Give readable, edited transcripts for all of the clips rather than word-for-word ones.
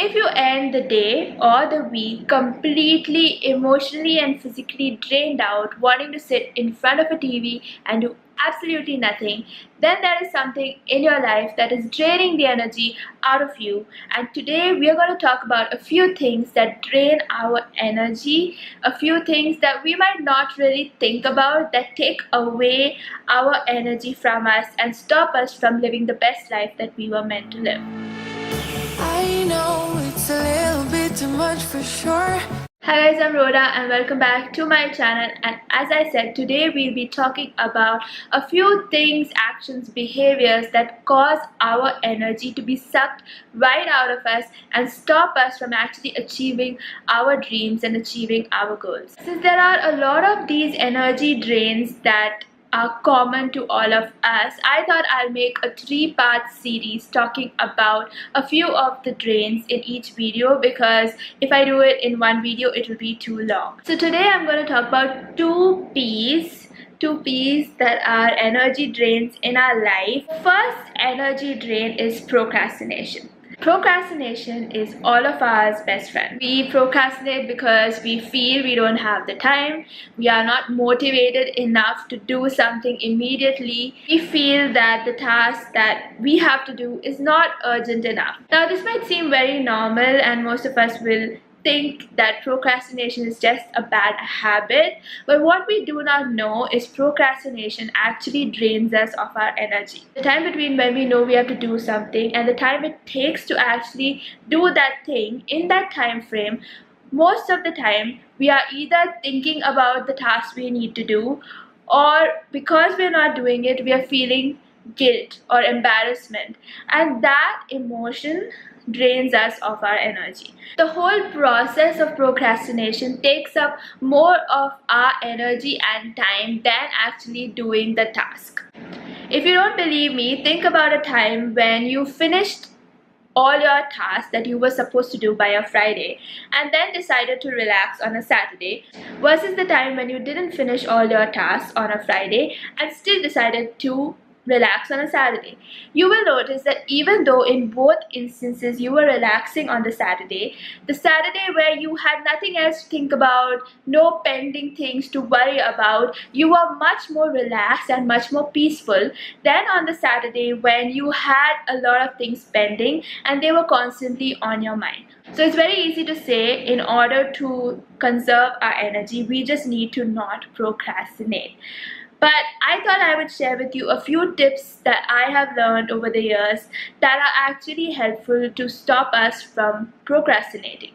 If you end the day or the week completely emotionally and physically drained out, wanting to sit in front of a TV and do absolutely nothing, then there is something in your life that is draining the energy out of you. And today we are going to talk about a few things that drain our energy, a few things that we might not really think about, that take away our energy from us and stop us from living the best life that we were meant to live. I know it's a little bit too much for sure. Hi guys, I'm Rhoda and welcome back to my channel. And as I said, today we'll be talking about a few things, actions, behaviors that cause our energy to be sucked right out of us and stop us from actually achieving our dreams and achieving our goals. Since there are a lot of these energy drains that are common to all of us, I thought I'll make a 3-part series talking about a few of the drains in each video, because if I do it in one video it will be too long. So today I'm going to talk about two P's that are energy drains in our life. First energy drain is procrastination. Procrastination is all of our best friend. We procrastinate because we feel we don't have the time, we are not motivated enough to do something immediately, we feel that the task that we have to do is not urgent enough. Now this might seem very normal and most of us will think that procrastination is just a bad habit, but what we do not know is procrastination actually drains us of our energy. The time between when we know we have to do something and the time it takes to actually do that thing, in that time frame, most of the time we are either thinking about the task we need to do, or because we're not doing it we are feeling guilt or embarrassment, and that emotion drains us of our energy. The whole process of procrastination takes up more of our energy and time than actually doing the task. If you don't believe me, think about a time when you finished all your tasks that you were supposed to do by a Friday and then decided to relax on a Saturday, versus the time when you didn't finish all your tasks on a Friday and still decided to relax on a Saturday. You will notice that even though in both instances you were relaxing on the Saturday where you had nothing else to think about, no pending things to worry about, you were much more relaxed and much more peaceful than on the Saturday when you had a lot of things pending and they were constantly on your mind. So it's very easy to say, in order to conserve our energy, we just need to not procrastinate. But I thought I would share with you a few tips that I have learned over the years that are actually helpful to stop us from procrastinating.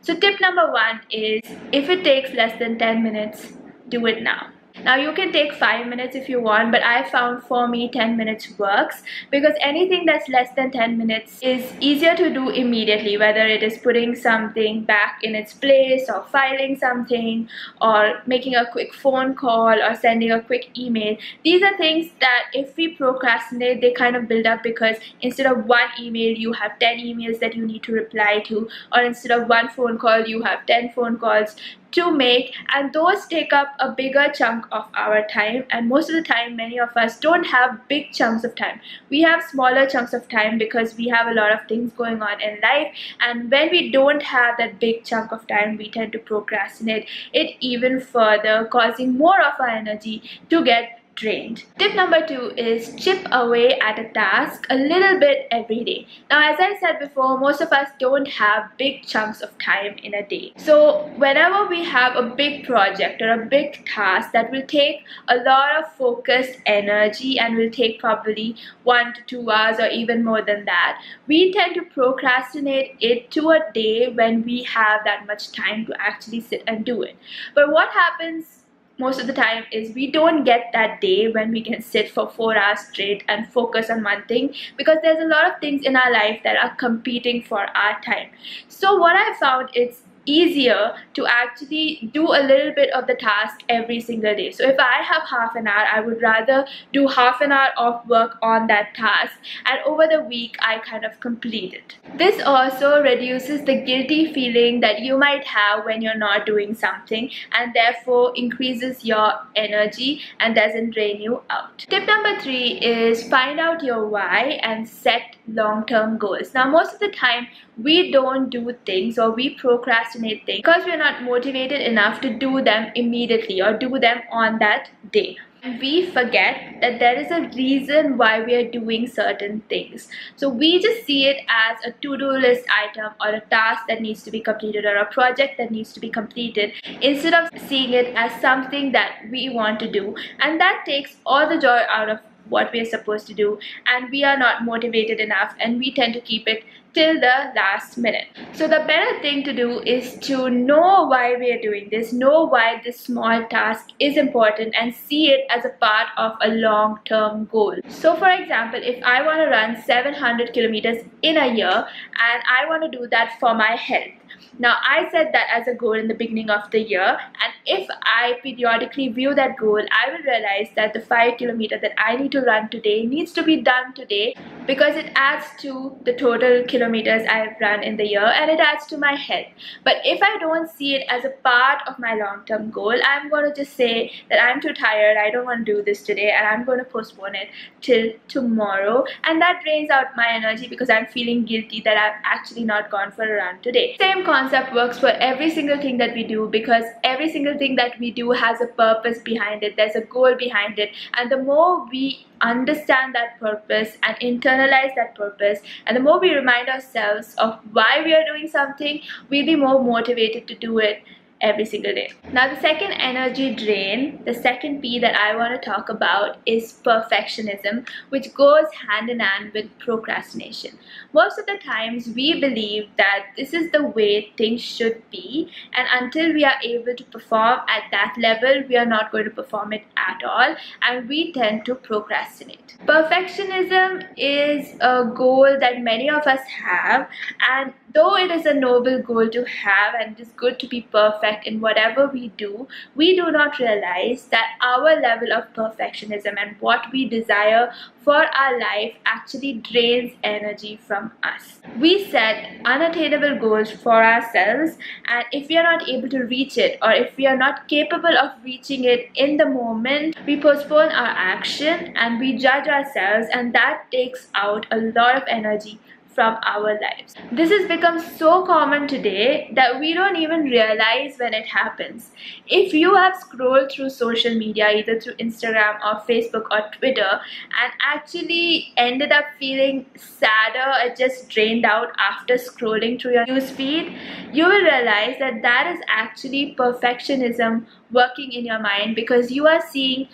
So tip number 1 is, if it takes less than 10 minutes, do it now. Now you can take 5 minutes if you want, but I found for me 10 minutes works, because anything that's less than 10 minutes is easier to do immediately, whether it is putting something back in its place or filing something or making a quick phone call or sending a quick email. These are things that if we procrastinate, they kind of build up, because instead of one email you have 10 emails that you need to reply to, or instead of one phone call you have 10 phone calls to make, and those take up a bigger chunk of our time. And most of the time many of us don't have big chunks of time, we have smaller chunks of time because we have a lot of things going on in life, and when we don't have that big chunk of time we tend to procrastinate it even further, causing more of our energy to get drained. Tip number 2 is chip away at a task a little bit every day. Now as I said before, most of us don't have big chunks of time in a day. So whenever we have a big project or a big task that will take a lot of focused energy and will take probably 1 to 2 hours or even more than that, we tend to procrastinate it to a day when we have that much time to actually sit and do it. But what happens most of the time is we don't get that day when we can sit for 4 hours straight and focus on one thing, because there's a lot of things in our life that are competing for our time. So what I found, it's easier to actually do a little bit of the task every single day. So if I have half an hour, I would rather do half an hour of work on that task, and over the week I kind of complete it. This also reduces the guilty feeling that you might have when you're not doing something, and therefore increases your energy and doesn't drain you out. Tip number 3 is find out your why and set long-term goals. Now, most of the time we don't do things or we procrastinate things because we're not motivated enough to do them immediately or do them on that day. And we forget that there is a reason why we are doing certain things. So we just see it as a to-do list item or a task that needs to be completed or a project that needs to be completed, instead of seeing it as something that we want to do. And that takes all the joy out of what we are supposed to do, and we are not motivated enough, and we tend to keep it till the last minute. So the better thing to do is to know why we are doing this, know why this small task is important, and see it as a part of a long-term goal. So for example, if I want to run 700 kilometers in a year and I want to do that for my health, now I set that as a goal in the beginning of the year, and if I periodically view that goal, I will realize that the 5 kilometers that I need to run today needs to be done today, because it adds to the total kilometers I've run in the year and it adds to my health. But if I don't see it as a part of my long-term goal, I'm going to just say that I'm too tired, I don't want to do this today, and I'm going to postpone it till tomorrow, and that drains out my energy because I'm feeling guilty that I've actually not gone for a run today. Same concept works for every single thing that we do, because every single thing that we do has a purpose behind it, there's a goal behind it, and the more we understand that purpose and internalize that purpose, and the more we remind ourselves of why we are doing something, we'll be more motivated to do it every single day. Now, the second energy drain, the second P that I want to talk about is perfectionism, which goes hand in hand with procrastination. Most of the times we believe that this is the way things should be, and until we are able to perform at that level, we are not going to perform it at all, and we tend to procrastinate. Perfectionism is a goal that many of us have, and though it is a noble goal to have and it is good to be perfect in whatever we do not realize that our level of perfectionism and what we desire for our life actually drains energy from us. We set unattainable goals for ourselves, and if we are not able to reach it, or if we are not capable of reaching it in the moment, we postpone our action and we judge ourselves, and that takes out a lot of energy from our lives. This has become so common today that we don't even realize when it happens. If you have scrolled through social media, either through Instagram or Facebook or Twitter, and actually ended up feeling sadder or just drained out after scrolling through your newsfeed, you will realize that that is actually perfectionism working in your mind, because you are seeing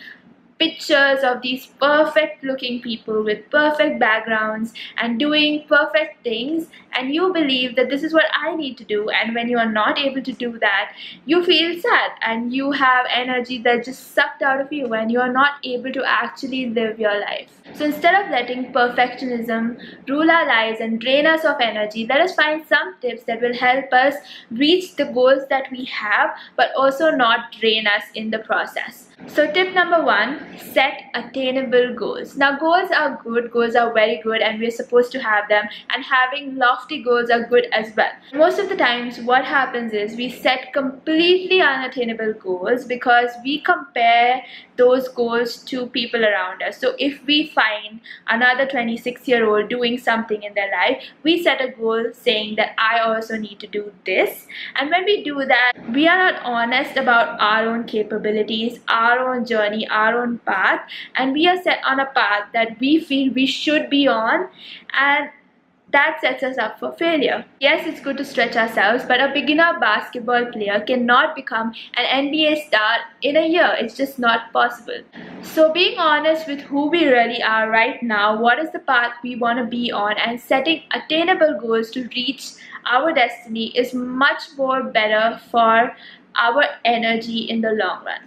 pictures of these perfect looking people with perfect backgrounds and doing perfect things, and you believe that this is what I need to do, and when you are not able to do that, you feel sad and you have energy that just sucked out of you and you are not able to actually live your life. So instead of letting perfectionism rule our lives and drain us of energy, let us find some tips that will help us reach the goals that we have, but also not drain us in the process. So tip number 1, set attainable goals. Now, goals are good, goals are very good, and we're supposed to have them, and having lofty goals are good as well. Most of the times what happens is we set completely unattainable goals because we compare those goals to people around us. So if we find another 26-year-old doing something in their life, we set a goal saying that I also need to do this, and when we do that, we are not honest about our own capabilities, our own journey, our own path, and we are set on a path that we feel we should be on, and that sets us up for failure. Yes, it's good to stretch ourselves, but a beginner basketball player cannot become an NBA star in a year. It's just not possible. So being honest with who we really are right now, what is the path we want to be on, and setting attainable goals to reach our destiny is much more better for our energy in the long run.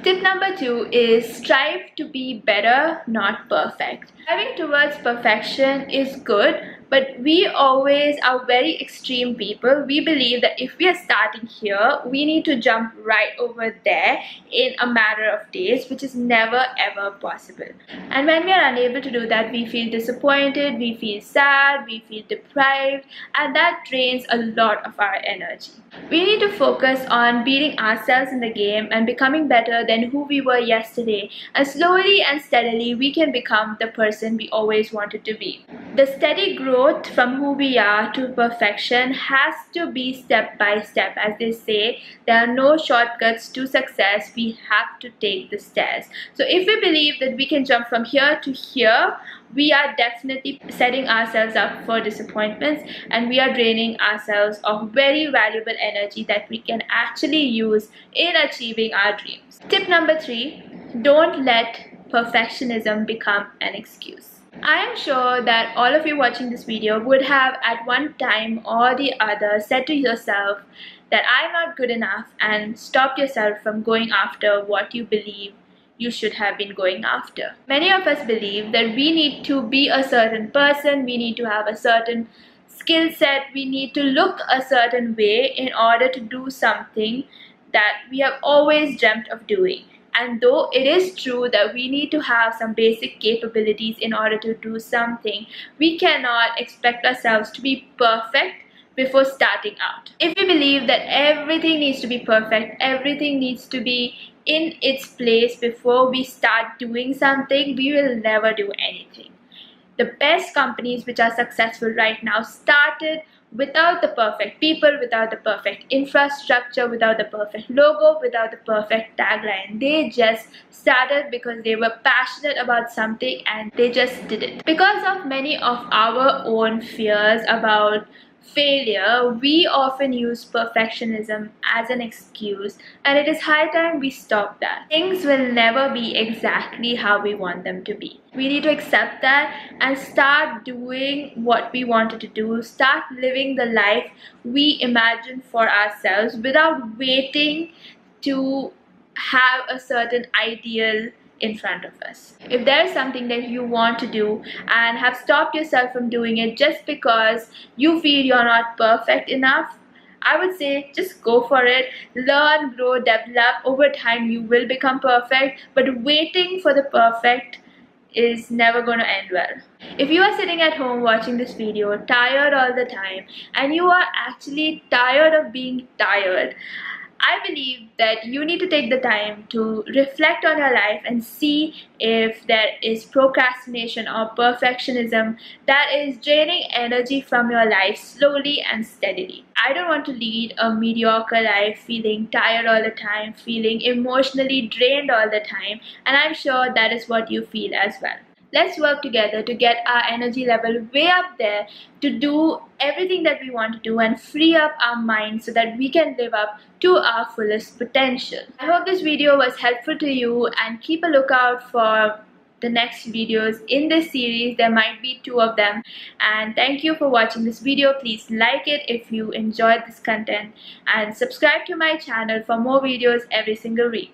Tip number 2 is strive to be better, not perfect. Striving towards perfection is good, But we always are very extreme people. We believe that if we are starting here, we need to jump right over there in a matter of days, which is never ever possible. And when we are unable to do that, we feel disappointed, we feel sad, we feel deprived, and that drains a lot of our energy. We need to focus on beating ourselves in the game and becoming better than who we were yesterday, and slowly and steadily we can become the person we always wanted to be. The steady growth from who we are to perfection has to be step by step. As they say, there are no shortcuts to success, we have to take the stairs. So if we believe that we can jump from here to here, we are definitely setting ourselves up for disappointments, and we are draining ourselves of very valuable energy that we can actually use in achieving our dreams. Tip number 3, don't let perfectionism become an excuse. I am sure that all of you watching this video would have at one time or the other said to yourself that I'm not good enough, and stopped yourself from going after what you believe you should have been going after. Many of us believe that we need to be a certain person, we need to have a certain skill set, we need to look a certain way in order to do something that we have always dreamt of doing. And though it is true that we need to have some basic capabilities in order to do something, we cannot expect ourselves to be perfect before starting out. If we believe that everything needs to be perfect, everything needs to be in its place before we start doing something, we will never do anything. The best companies which are successful right now started without the perfect people, without the perfect infrastructure, without the perfect logo, without the perfect tagline. They just started because they were passionate about something and they just did it. Because of many of our own fears about failure, we often use perfectionism as an excuse, and it is high time we stop that. Things will never be exactly how we want them to be. We need to accept that and start doing what we wanted to do, start living the life we imagine for ourselves without waiting to have a certain ideal in front of us. If there is something that you want to do and have stopped yourself from doing it just because you feel you're not perfect enough, I would say just go for it. Learn, grow, develop. Over time you will become perfect, but waiting for the perfect is never going to end well. If you are sitting at home watching this video tired all the time, and you are actually tired of being tired, I believe that you need to take the time to reflect on your life and see if there is procrastination or perfectionism that is draining energy from your life slowly and steadily. I don't want to lead a mediocre life feeling tired all the time, feeling emotionally drained all the time, and I'm sure that is what you feel as well. Let's work together to get our energy level way up there, to do everything that we want to do and free up our mind so that we can live up to our fullest potential. I hope this video was helpful to you, and keep a lookout for the next videos in this series. There might be 2 of them, and thank you for watching this video. Please like it if you enjoyed this content, and subscribe to my channel for more videos every single week.